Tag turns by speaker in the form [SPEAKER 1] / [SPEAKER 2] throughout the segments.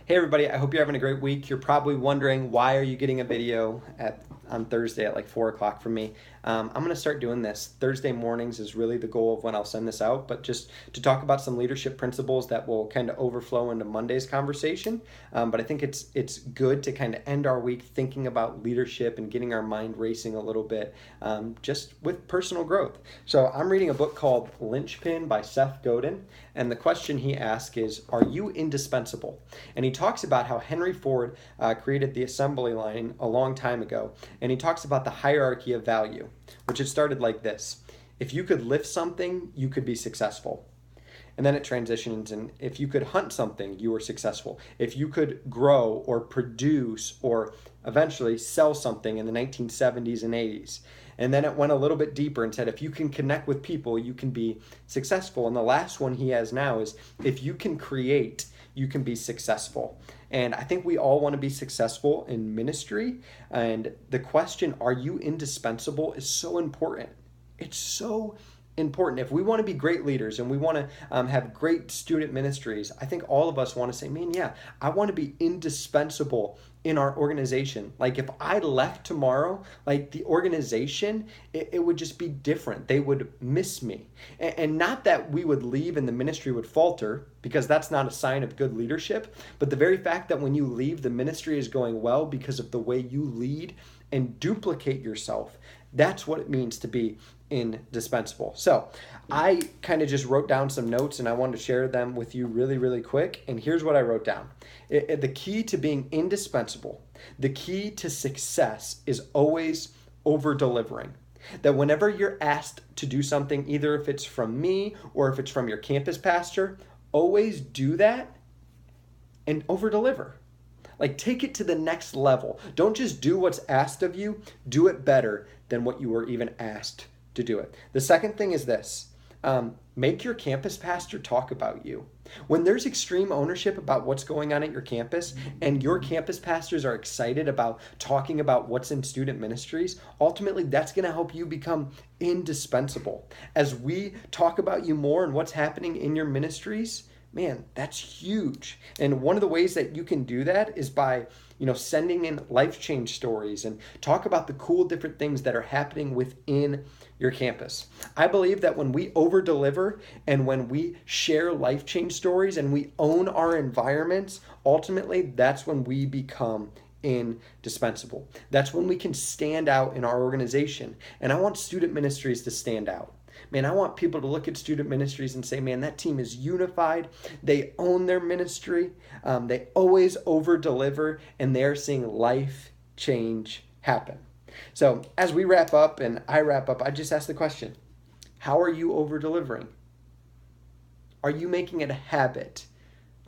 [SPEAKER 1] Hey everybody, I hope you're having a great week. You're probably wondering why are you getting a video on Thursday at like 4 o'clock from me. I'm going to start doing this. Thursday mornings is really the goal of when I'll send this out, but just to talk about some leadership principles that will kind of overflow into Monday's conversation. But I think it's good to kind of end our week thinking about leadership and getting our mind racing a little bit, just with personal growth. So I'm reading a book called Linchpin by Seth Godin, and the question he asks is, are you indispensable? And he talks about how Henry Ford created the assembly line a long time ago, and he talks about the hierarchy of value, which it started like this. If you could lift something, you could be successful. And then it transitions, and if you could hunt something, you were successful. If you could grow or produce or eventually sell something in the 1970s and 80s. And then it went a little bit deeper and said, if you can connect with people, you can be successful. And the last one he has now is, if you can create, you can be successful. And I think we all want to be successful in ministry. And the question, are you indispensable, is so important. It's so important. If we want to be great leaders and we want to have great student ministries, I think all of us want to say, man, yeah, I want to be indispensable in our organization. Like if I left tomorrow, like the organization, it would just be different. They would miss me. And not that we would leave and the ministry would falter, because that's not a sign of good leadership, but the very fact that when you leave, the ministry is going well because of the way you lead and duplicate yourself. That's what it means to be indispensable. So I kind of just wrote down some notes and I wanted to share them with you really, really quick. And here's what I wrote down. The key to being indispensable, the key to success is always over delivering. That whenever you're asked to do something, either if it's from me or if it's from your campus pastor, always do that and over deliver. Like take it to the next level. Don't just do what's asked of you, do it better than what you were even asked to do it. The second thing is this. Make your campus pastor talk about you. When there's extreme ownership about what's going on at your campus and your campus pastors are excited about talking about what's in student ministries, ultimately that's going to help you become indispensable. As we talk about you more and what's happening in your ministries, man, that's huge. And one of the ways that you can do that is by, sending in life change stories and talk about the cool different things that are happening within your campus. I believe that when we over deliver and when we share life change stories and we own our environments, ultimately that's when we become indispensable. That's when we can stand out in our organization. And I want student ministries to stand out. Man, I want people to look at student ministries and say, man, that team is unified. They own their ministry. They always over deliver, and they're seeing life change happen. So as we wrap up and I wrap up, I just ask the question, how are you over delivering? Are you making it a habit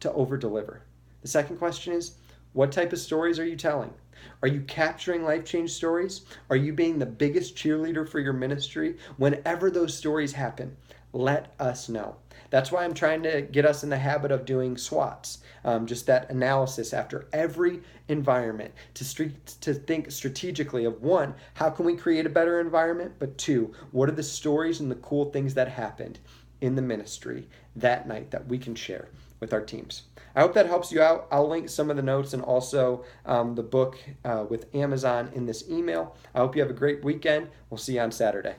[SPEAKER 1] to over deliver? The second question is, what type of stories are you telling? Are you capturing life change stories? Are you being the biggest cheerleader for your ministry? Whenever those stories happen, let us know. That's why I'm trying to get us in the habit of doing SWOTs, just that analysis after every environment to think strategically of, one, how can we create a better environment? But two, what are the stories and the cool things that happened in the ministry that night that we can share with our teams. I hope that helps you out. I'll link some of the notes and also the book with Amazon in this email. I hope you have a great weekend. We'll see you on Saturday.